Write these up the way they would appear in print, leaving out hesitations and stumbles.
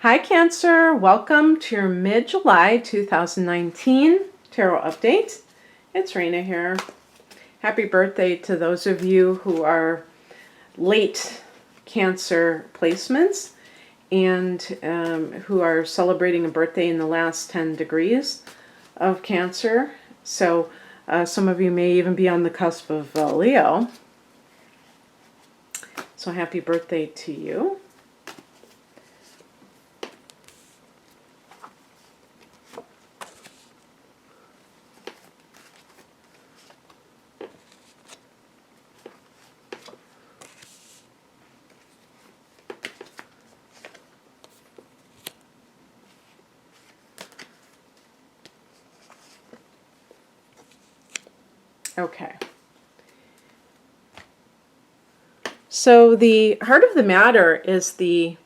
Hi Cancer, welcome to your mid-July 2019 Tarot Update. It's Raina here. Happy birthday to those of you who are late Cancer placements and who are celebrating a birthday in the last 10 degrees of Cancer. So some of you may even be on the cusp of Leo. So happy birthday to you. Okay. So the heart of the matter is the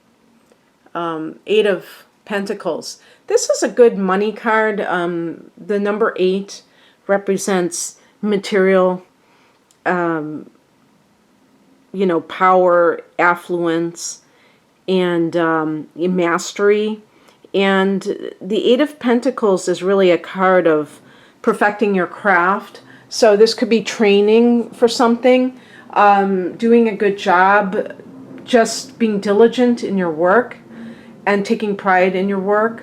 Eight of Pentacles. This is a good money card. The number 8 represents material, power, affluence, and mastery. And the Eight of Pentacles is really a card of perfecting your craft. So this could be training for something, doing a good job, just being diligent in your work and taking pride in your work.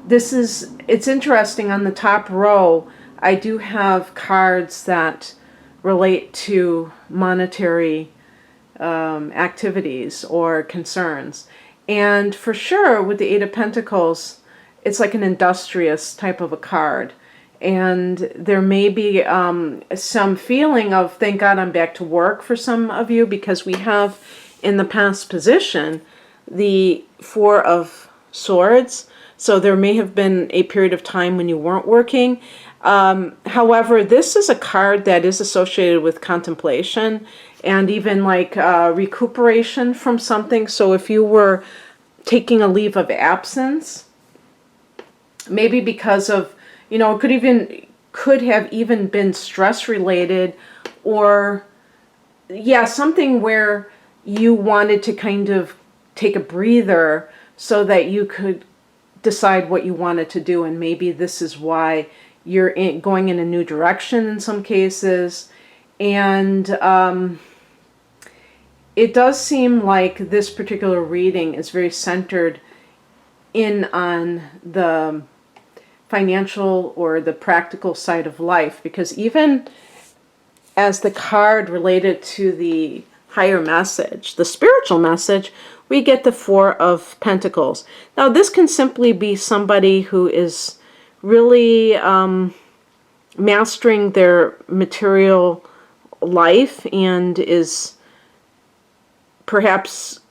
It's interesting, on the top row, I do have cards that relate to monetary activities or concerns. And for sure, with the Eight of Pentacles, it's like an industrious type of a card. And there may be some feeling of, thank God I'm back to work for some of you, because we have in the past position the Four of Swords. So there may have been a period of time when you weren't working. However, this is a card that is associated with contemplation and even like recuperation from something. So if you were taking a leave of absence, maybe because of, it could have even been stress related, or something where you wanted to kind of take a breather so that you could decide what you wanted to do. And maybe this is why you're going in a new direction in some cases. And it does seem like this particular reading is very centered in on the financial or the practical side of life, because even as the card related to the higher message, the spiritual message, we get the Four of Pentacles. Now this can simply be somebody who is really mastering their material life and is perhaps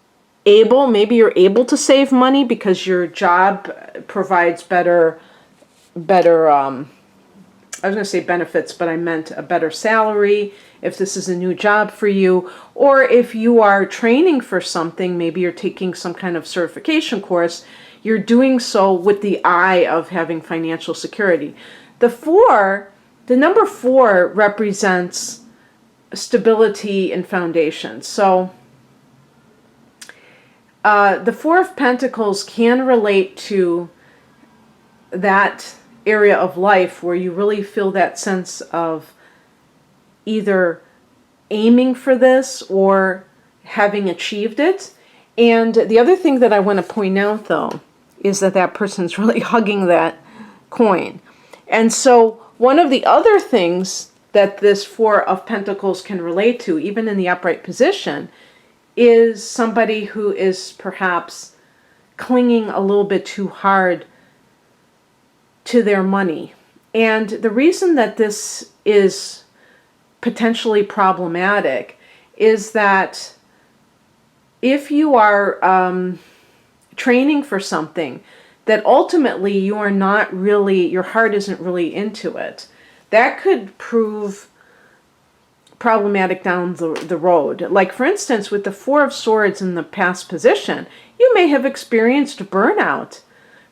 maybe you're able to save money because your job provides better I was going to say benefits, but I meant a better salary if this is a new job for you. Or if you are training for something, maybe you're taking some kind of certification course, you're doing so with the eye of having financial security. The number 4 represents stability and foundation. So the Four of Pentacles can relate to that area of life where you really feel that sense of either aiming for this or having achieved it. And the other thing that I want to point out, though, is that person's really hugging that coin. And so one of the other things that this Four of Pentacles can relate to, even in the upright position, is somebody who is perhaps clinging a little bit too hard to their money. And the reason that this is potentially problematic is that if you are training for something that ultimately you are not really, your heart isn't really into it, that could prove problematic down the road. Like for instance, with the Four of Swords in the past position, you may have experienced burnout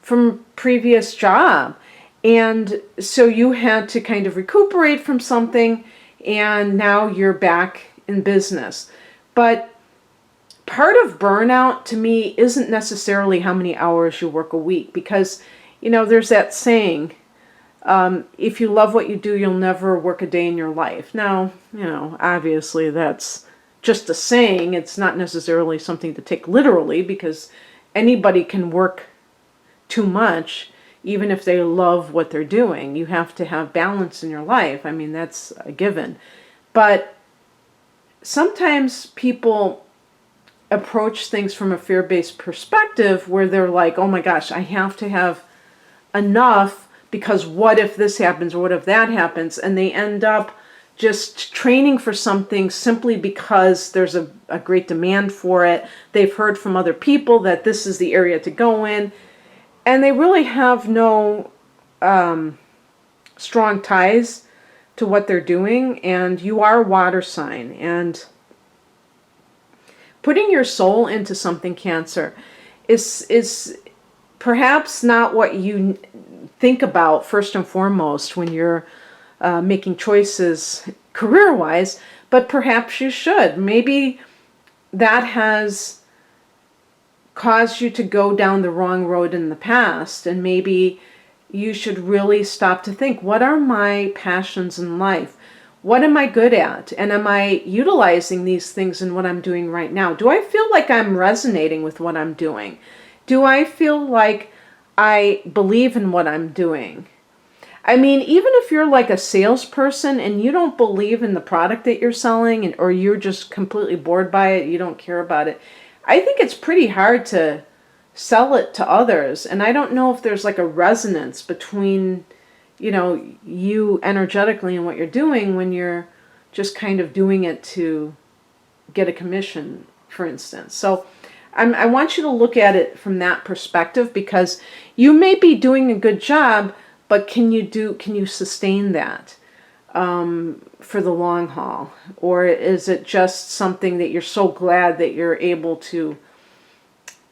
from previous job. And so you had to kind of recuperate from something, and now you're back in business. But part of burnout to me isn't necessarily how many hours you work a week, because, there's that saying, if you love what you do, you'll never work a day in your life. Now, obviously that's just a saying. It's not necessarily something to take literally, because anybody can work too much, even if they love what they're doing. You have to have balance in your life. I mean, that's a given. But sometimes people approach things from a fear-based perspective where they're like, oh my gosh, I have to have enough, because what if this happens or what if that happens? And they end up just training for something simply because there's a great demand for it. They've heard from other people that this is the area to go in. And they really have no strong ties to what they're doing. And you are a water sign. And putting your soul into something, Cancer, is perhaps not what you think about first and foremost when you're making choices career-wise, but perhaps you should. Maybe that has caused you to go down the wrong road in the past, and maybe you should really stop to think, what are my passions in life? What am I good at? And am I utilizing these things in what I'm doing right now? Do I feel like I'm resonating with what I'm doing? Do I feel like I believe in what I'm doing? I mean, even if you're like a salesperson and you don't believe in the product that you're selling, or you're just completely bored by it, you don't care about it, I think it's pretty hard to sell it to others. And I don't know if there's like a resonance between, you energetically and what you're doing when you're just kind of doing it to get a commission, for instance. So I want you to look at it from that perspective, because you may be doing a good job, but can you sustain that for the long haul? Or is it just something that you're so glad that you're able to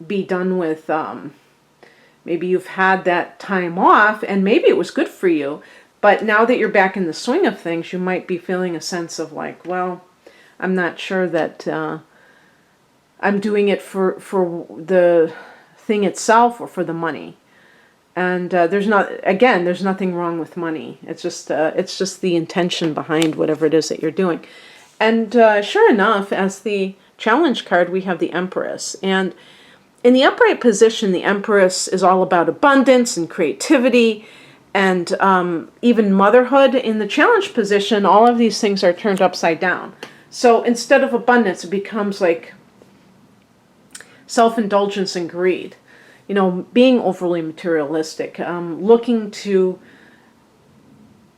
be done with? Maybe you've had that time off and maybe it was good for you, but now that you're back in the swing of things, you might be feeling a sense of like, well, I'm not sure that I'm doing it for the thing itself or for the money. And there's nothing wrong with money. It's just the intention behind whatever it is that you're doing. And sure enough, as the challenge card, we have the Empress. And in the upright position, the Empress is all about abundance and creativity and even motherhood. In the challenge position, all of these things are turned upside down. So instead of abundance, it becomes like self-indulgence and greed. Being overly materialistic, looking to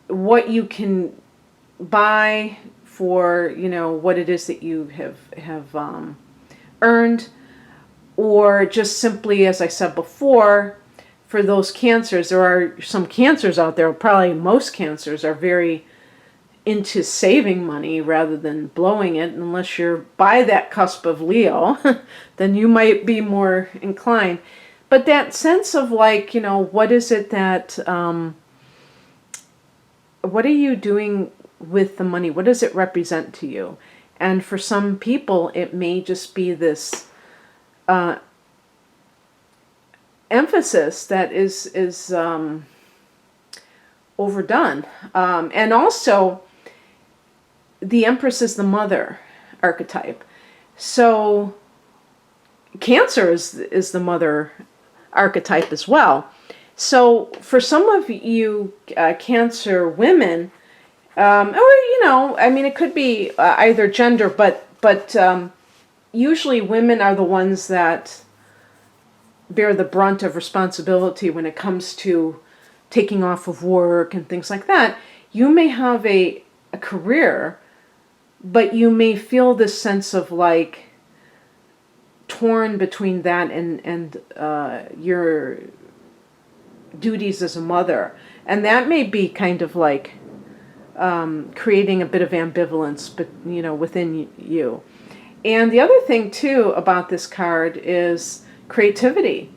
what you can buy for, what it is that you have earned, or just simply, as I said before, for those cancers, there are some cancers out there, probably most cancers are very into saving money rather than blowing it. Unless you're by that cusp of Leo, then you might be more inclined. But that sense of like, what is it that, what are you doing with the money? What does it represent to you? And for some people, it may just be this emphasis that is overdone. And also, the Empress is the mother archetype. So Cancer is the mother archetype as well. So for some of you Cancer women, it could be either gender, but usually women are the ones that bear the brunt of responsibility when it comes to taking off of work and things like that. You may have a career, but you may feel this sense of like torn between that and your duties as a mother. And that may be kind of like creating a bit of ambivalence, but within you. And the other thing too about this card is creativity.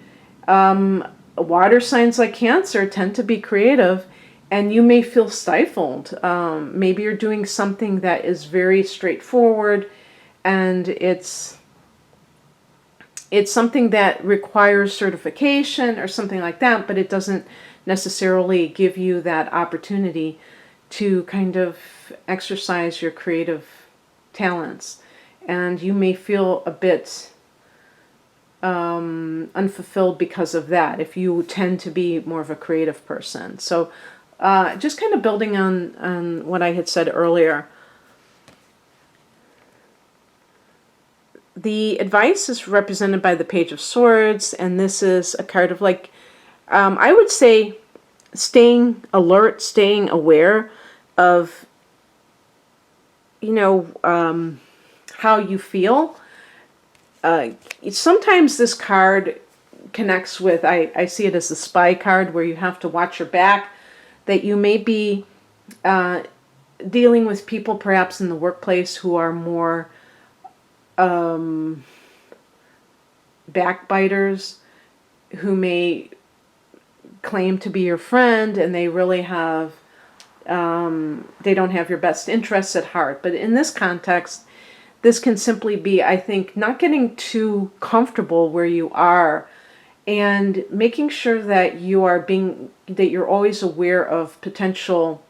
Water signs like Cancer tend to be creative, and you may feel stifled. Maybe you're doing something that is very straightforward, and it's it's something that requires certification or something like that, but it doesn't necessarily give you that opportunity to kind of exercise your creative talents. And you may feel a bit unfulfilled because of that, if you tend to be more of a creative person. So just kind of building on what I had said earlier. The advice is represented by the Page of Swords, and this is a card of, like, I would say staying alert, staying aware of, you know, how you feel. Sometimes this card connects with, I see it as the spy card, where you have to watch your back, that you may be dealing with people perhaps in the workplace who are more backbiters, who may claim to be your friend, and they really have, they don't have your best interests at heart. But in this context, this can simply be, I think, not getting too comfortable where you are, and making sure that you're always aware of potential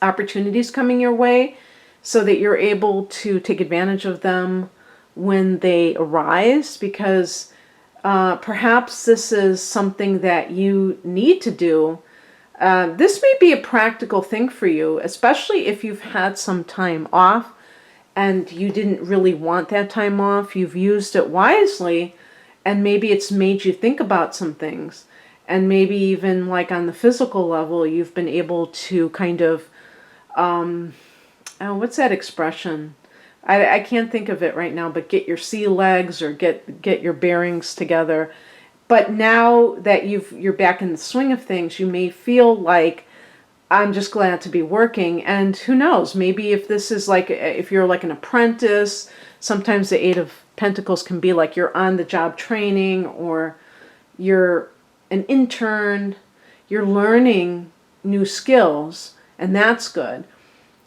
opportunities coming your way, so that you're able to take advantage of them when they arise, because perhaps this is something that you need to do. This may be a practical thing for you, especially if you've had some time off and you didn't really want that time off. You've used it wisely, and maybe it's made you think about some things. And maybe even, like, on the physical level, you've been able to kind of, what's that expression? I can't think of it right now, but get your sea legs, or get your bearings together. But now that you're back in the swing of things, you may feel like, I'm just glad to be working. And who knows, maybe if this is like, if you're like an apprentice, sometimes the Eight of Pentacles can be like you're on the job training, or you're an intern, you're learning new skills, and that's good.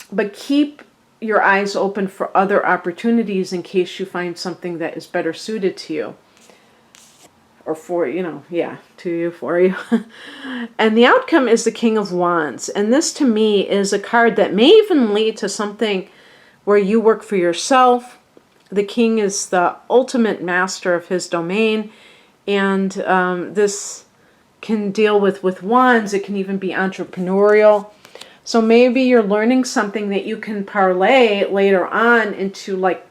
But keep your eyes open for other opportunities in case you find something that is better suited to you. Or for you. And the outcome is the King of Wands. And this, to me, is a card that may even lead to something where you work for yourself. The king is the ultimate master of his domain. And this can deal with wands. It can even be entrepreneurial. So maybe you're learning something that you can parlay later on into, like,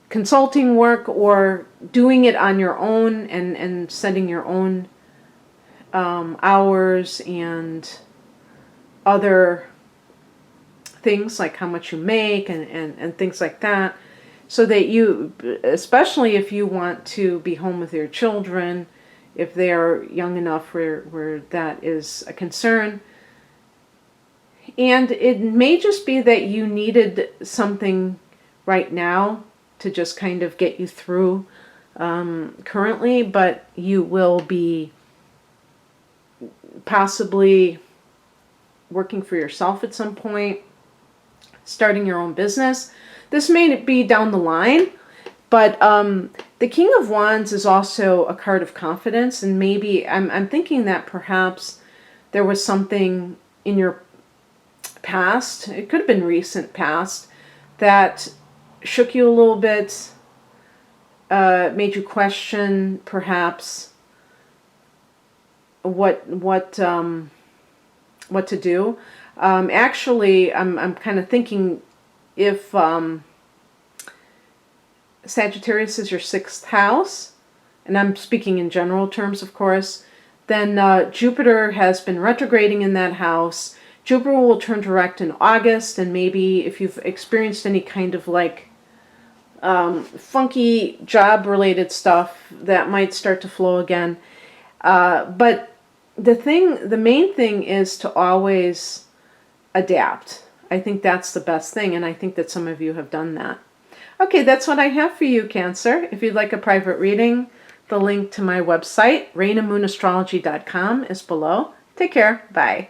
consulting work, or doing it on your own, and setting your own hours and other things, like how much you make and things like that, so that you, especially if you want to be home with your children, if they are young enough where that is a concern. And it may just be that you needed something right now to just kind of get you through currently, but you will be possibly working for yourself at some point, starting your own business. This may be down the line, but the King of Wands is also a card of confidence, and maybe I'm thinking that perhaps there was something in your past, it could have been recent past, that shook you a little bit, made you question perhaps what to do. Actually, I'm kind of thinking, if Sagittarius is your 6th house, and I'm speaking in general terms, of course, then Jupiter has been retrograding in that house. Jupiter will turn direct in August, and maybe if you've experienced any kind of, like, funky job-related stuff, that might start to flow again. But the main thing is to always adapt. I think that's the best thing, and I think that some of you have done that. Okay, that's what I have for you, Cancer. If you'd like a private reading, the link to my website, rainamoonastrology.com, is below. Take care. Bye.